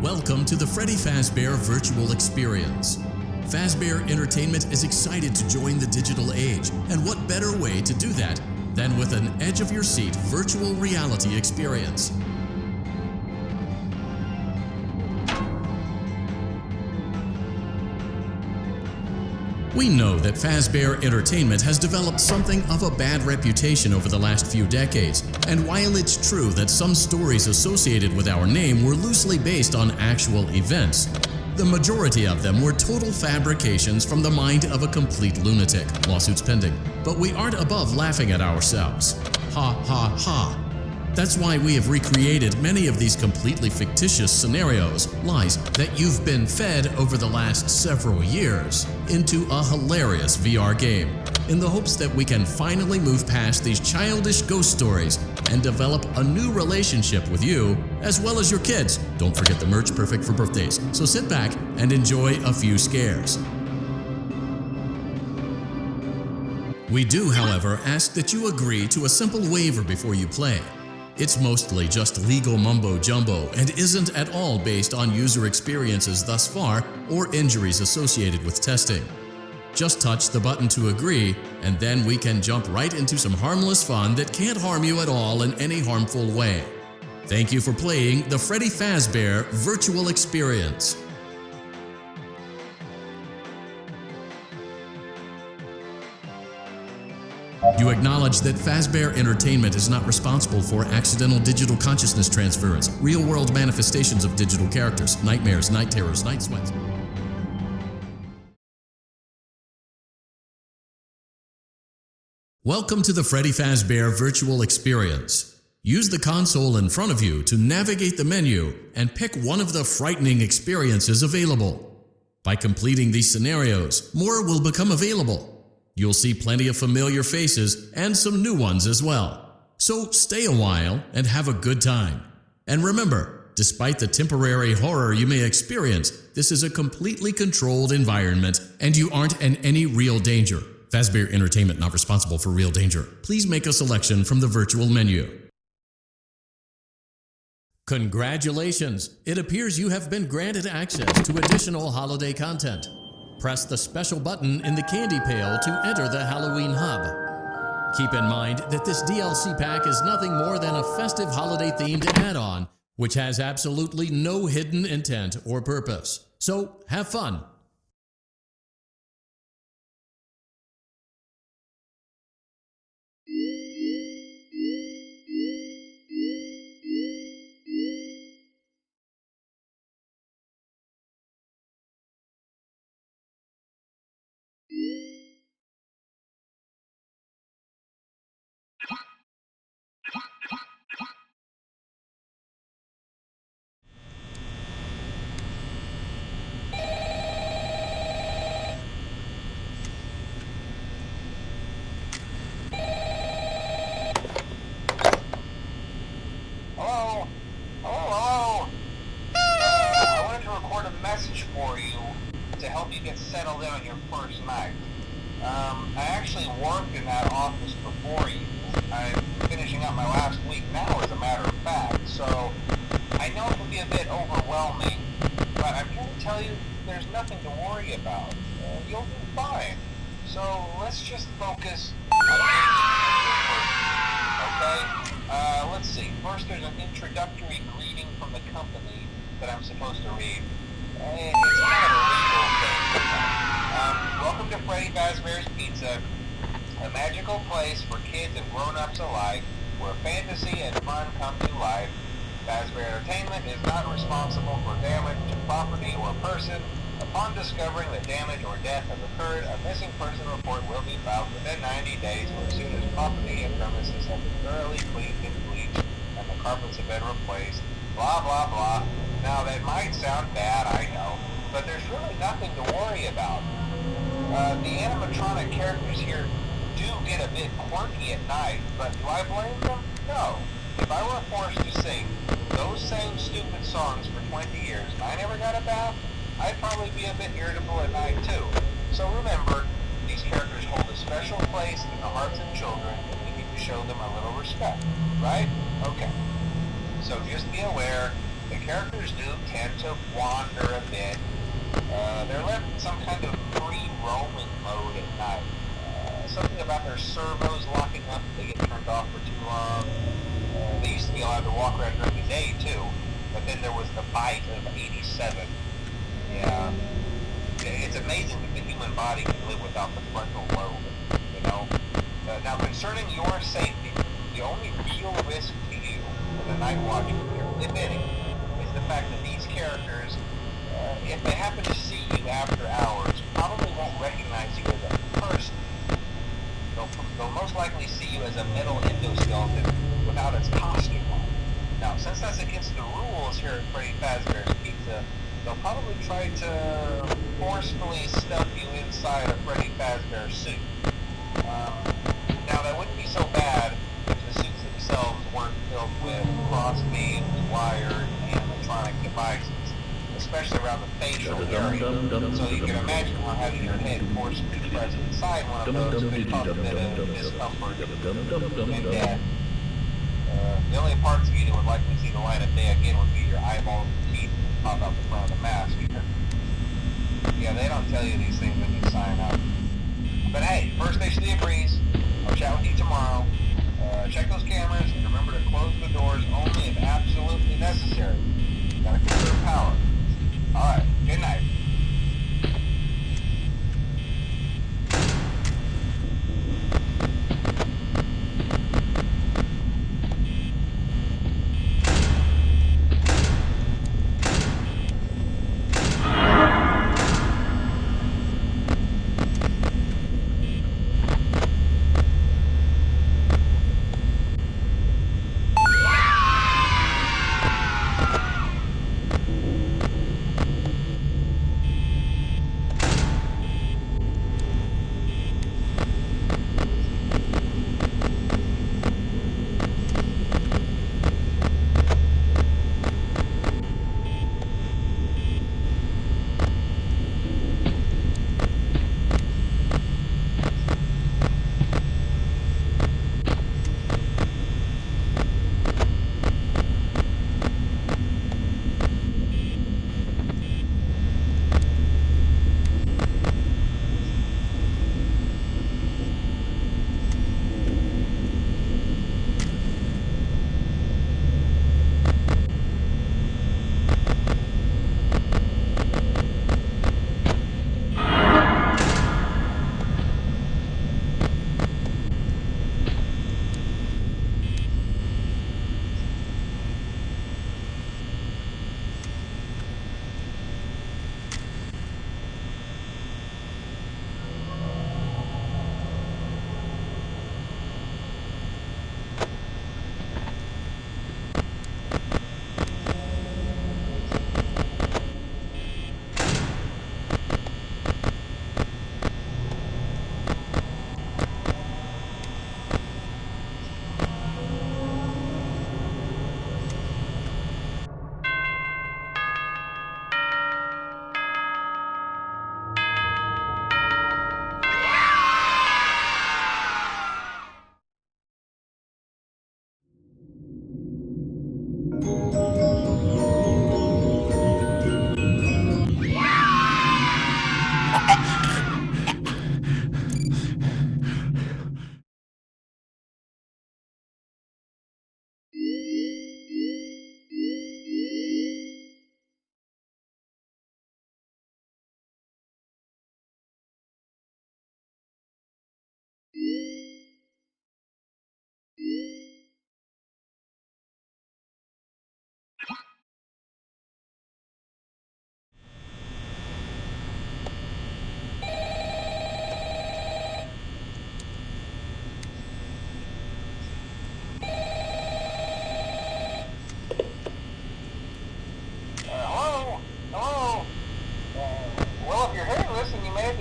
Welcome to the Freddy Fazbear Virtual Experience. Fazbear Entertainment is excited to join the digital age, and what better way to do that than with an edge-of-your-seat virtual reality experience. We know that Fazbear Entertainment has developed something of a bad reputation over the last few decades, and while it's true that some stories associated with our name were loosely based on actual events, the majority of them were total fabrications from the mind of a complete lunatic, lawsuits pending. But we aren't above laughing at ourselves. Ha ha ha. That's why we have recreated many of these completely fictitious scenarios, lies that you've been fed over the last several years, into a hilarious VR game, in the hopes that we can finally move past these childish ghost stories and develop a new relationship with you, as well as your kids. Don't forget the merch, perfect for birthdays. So sit back and enjoy a few scares. We do, however, ask that you agree to a simple waiver before you play. It's mostly just legal mumbo-jumbo and isn't at all based on user experiences thus far or injuries associated with testing. Just touch the button to agree, and then we can jump right into some harmless fun that can't harm you at all in any harmful way. Thank you for playing the Freddy Fazbear Virtual Experience. You acknowledge that Fazbear Entertainment is not responsible for accidental digital consciousness transference, real-world manifestations of digital characters, nightmares, night terrors, night sweats. Welcome to the Freddy Fazbear Virtual Experience. Use the console in front of you to navigate the menu and pick one of the frightening experiences available. By completing these scenarios, more will become available. You'll see plenty of familiar faces and some new ones as well. So stay a while and have a good time. And remember, despite the temporary horror you may experience, this is a completely controlled environment and you aren't in any real danger. Fazbear Entertainment not responsible for real danger. Please make a selection from the virtual menu. Congratulations! It appears you have been granted access to additional holiday content. Press the special button in the candy pail to enter the Halloween hub. Keep in mind that this DLC pack is nothing more than a festive holiday-themed add-on, which has absolutely no hidden intent or purpose. So, have fun! For you to help you get settled in on your first night. I actually worked in that office before you. I'm finishing up my last week now, as a matter of fact, so I know it can be a bit overwhelming, but I'm here to tell you there's nothing to worry about. You'll do fine. So let's just focus on okay? Let's see. First, there's an introductory greeting from the company that I'm supposed to read. It's kind of a legal thing. Welcome to Freddy Fazbear's Pizza, a magical place for kids and grown-ups alike, where fantasy and fun come to life. Fazbear Entertainment is not responsible for damage to property or person. Upon discovering that damage or death has occurred, a missing person report will be filed within 90 days or as soon as property and premises have been thoroughly cleaned and bleached and the carpets have been replaced. Blah, blah, blah. Now, that might sound bad, I know, but there's really nothing to worry about. The animatronic characters here do get a bit quirky at night, but do I blame them? No. If I were forced to sing those same stupid songs for 20 years and I never got a bath, I'd probably be a bit irritable at night too. So remember, these characters hold a special place in the hearts of children and we need to show them a little respect, right? Okay. So just be aware, the characters characters do tend to wander a bit. They're left in some kind of free roaming mode at night. Something about their servos locking up if they get turned off for too long. They used to be allowed to walk around during the day too, but then there was the bite of 87. Yeah. It's amazing that the human body can live without the frontal lobe, you know? Now, concerning your safety, the only real risk to you as a night watcher here, if any, is the fact that these characters, if they happen to see you after hours, probably won't recognize you as a person. They'll most likely see you as a metal endoskeleton without its costume on. Now, since that's against the rules here at Freddy Fazbear's Pizza, they'll probably try to forcefully stuff you inside a Freddy Fazbear suit. Now, that wouldn't be so bad if the suits themselves weren't filled with cross-beams, wired, animatronic devices, especially around the facial area. So you can imagine how having your head forcibly pressed inside one of those could cause a bit of discomfort and death. The only parts of you that would likely see the light of day again would be your eyeballs and teeth that pop out the front of the mask. Yeah, they don't tell you these things when you sign up. But hey, first station of the breeze. I'll chat with you tomorrow. Check those cameras and remember to close the doors only if absolutely necessary. Gotta conserve power. Alright, good night.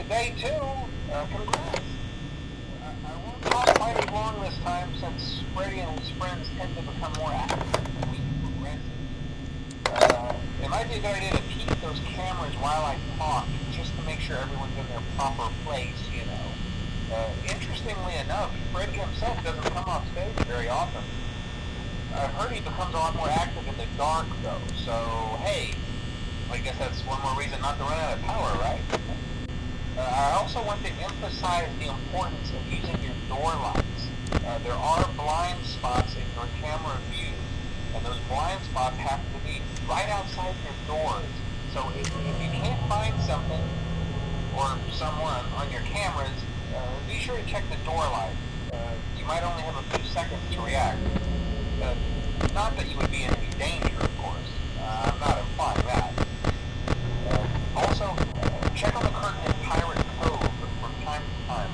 Day 2, congrats. I won't talk quite as long this time since Freddy and his friends tend to become more active as the week progresses. It might be a good idea to peek at those cameras while I talk, just to make sure everyone's in their proper place, you know. Interestingly enough, Freddy himself doesn't come off stage very often. I've heard he becomes a lot more active in the dark, though, so hey, I guess that's one more reason not to run out of power, right? I also want to emphasize the importance of using your door lights. There are blind spots in your camera view, and those blind spots have to be right outside your doors. So if you can't find something or someone on your cameras, be sure to check the door light. You might only have a few seconds to react. Not that you would be in any danger, of course. I'm not implying that. Also, check on the curtain in Pirate Cove from time to time.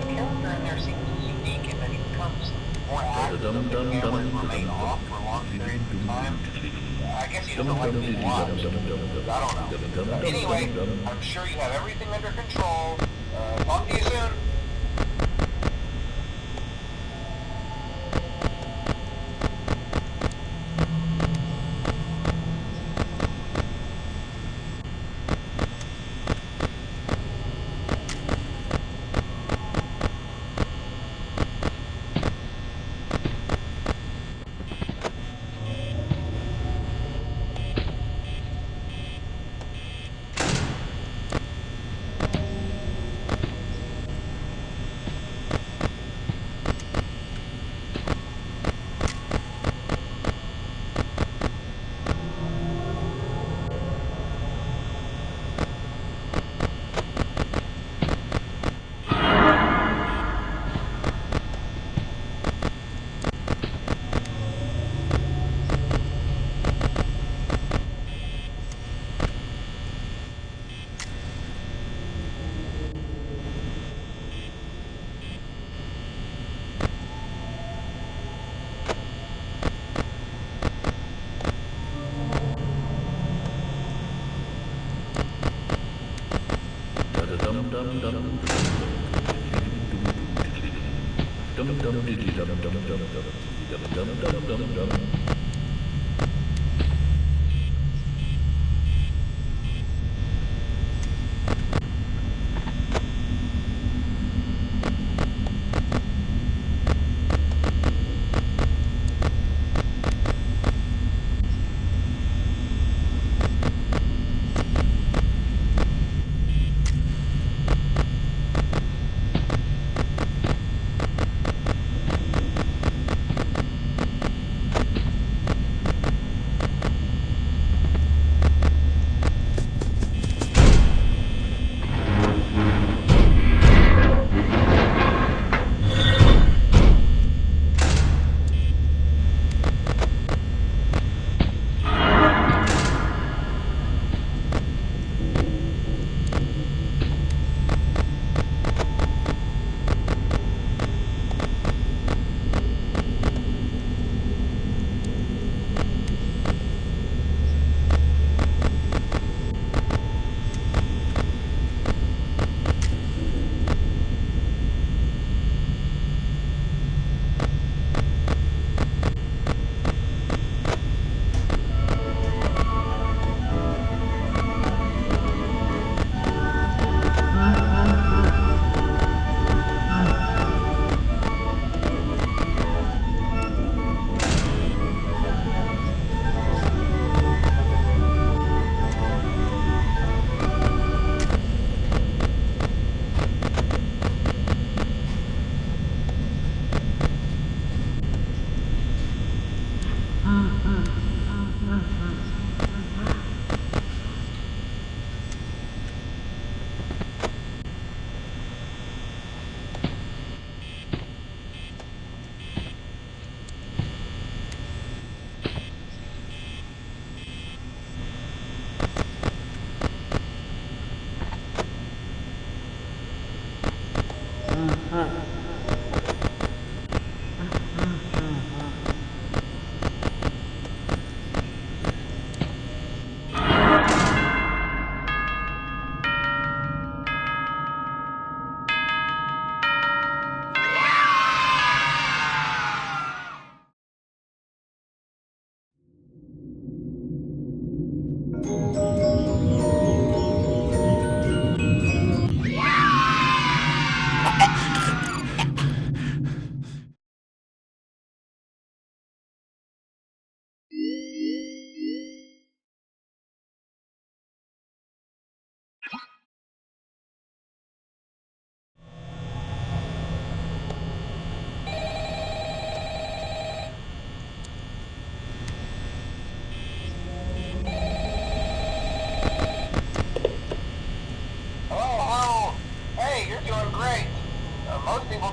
The character in there seems unique in that he becomes more active if the cameras remain off for long periods of time. I guess he doesn't like being watched. I don't know. Anyway, I'm sure you have everything under control. Talk to you soon.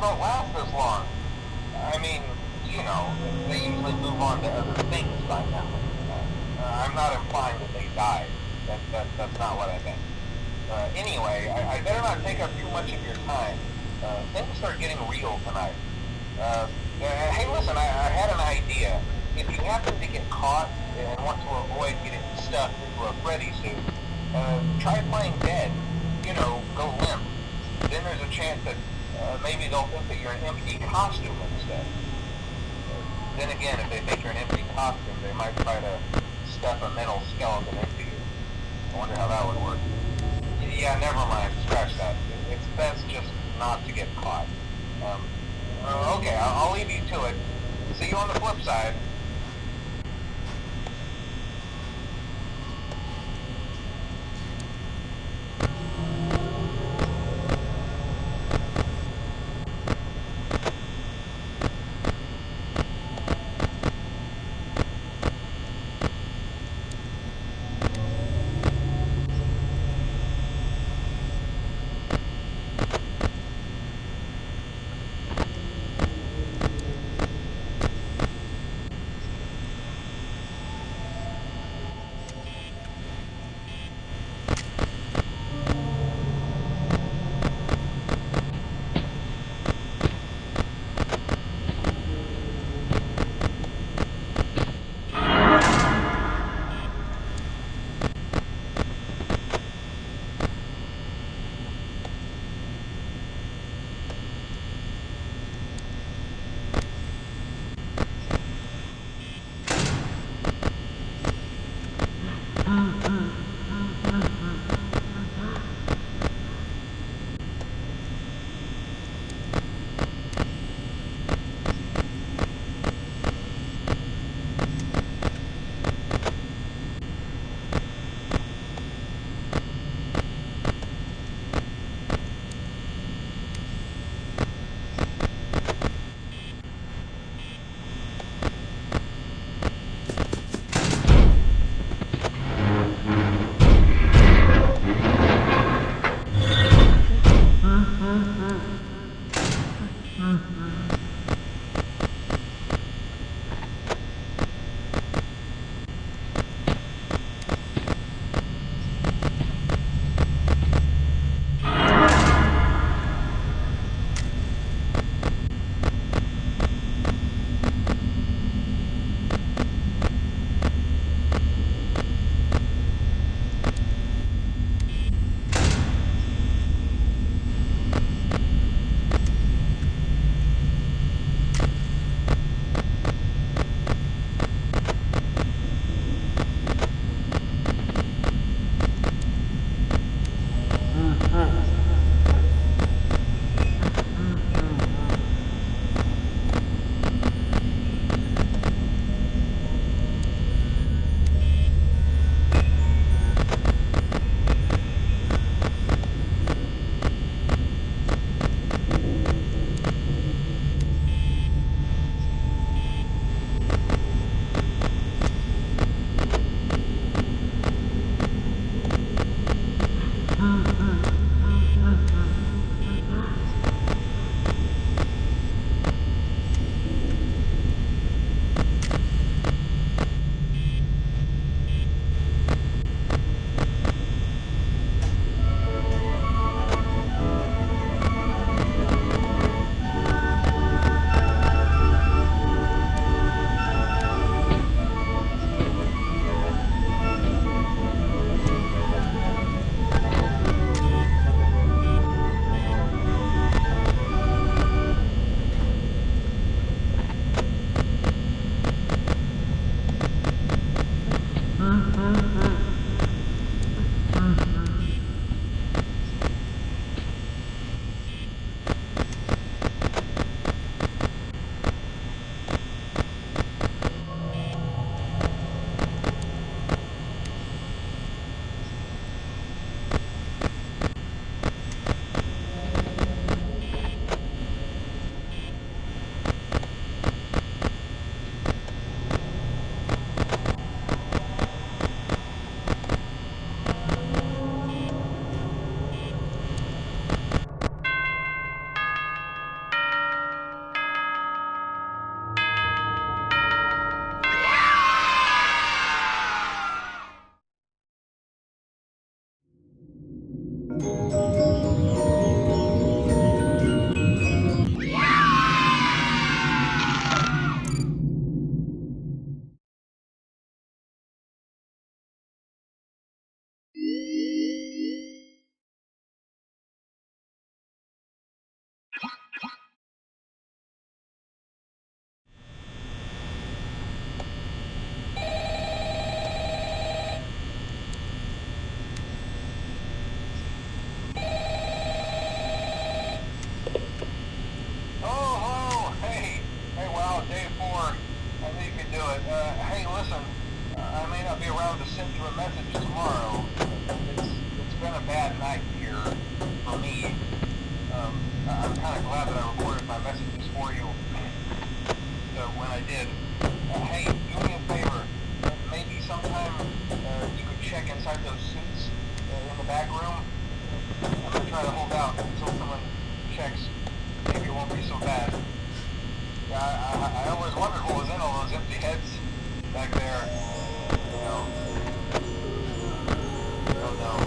don't last as long. I mean, you know, they usually move on to other things by now. I'm not implying that they died. That's not what I meant. Anyway, I better not take up too much of your time. Things are getting real tonight. Hey, listen, I had an idea. If you happen to get caught and want to avoid getting stuffed into a Freddy suit, try playing dead. You know, go limp. Then there's a chance that maybe they'll think that you're an empty costume instead. Then again, if they think you're an empty costume, they might try to stuff a metal skeleton into you. I wonder how that would work. Yeah, never mind. Scratch that. It's best just not to get caught. Okay, I'll leave you to it. See you on the flip side. around to send you a message tomorrow. It's been a bad night here for me. I'm kind of glad that I recorded my messages for you. So when I did, hey, do me a favor. Maybe sometime you could check inside those suits in the back room. I'm gonna try to hold out until someone checks. Maybe it won't be so bad. I always wondered what was in all those empty heads back there. You know. Oh no.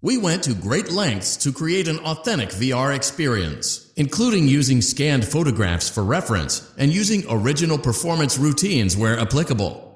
We went to great lengths to create an authentic VR experience, including using scanned photographs for reference and using original performance routines where applicable.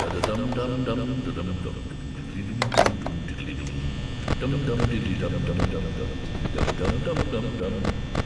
Dum dum dum dum dum dum dum dum dum dum dum dum dum.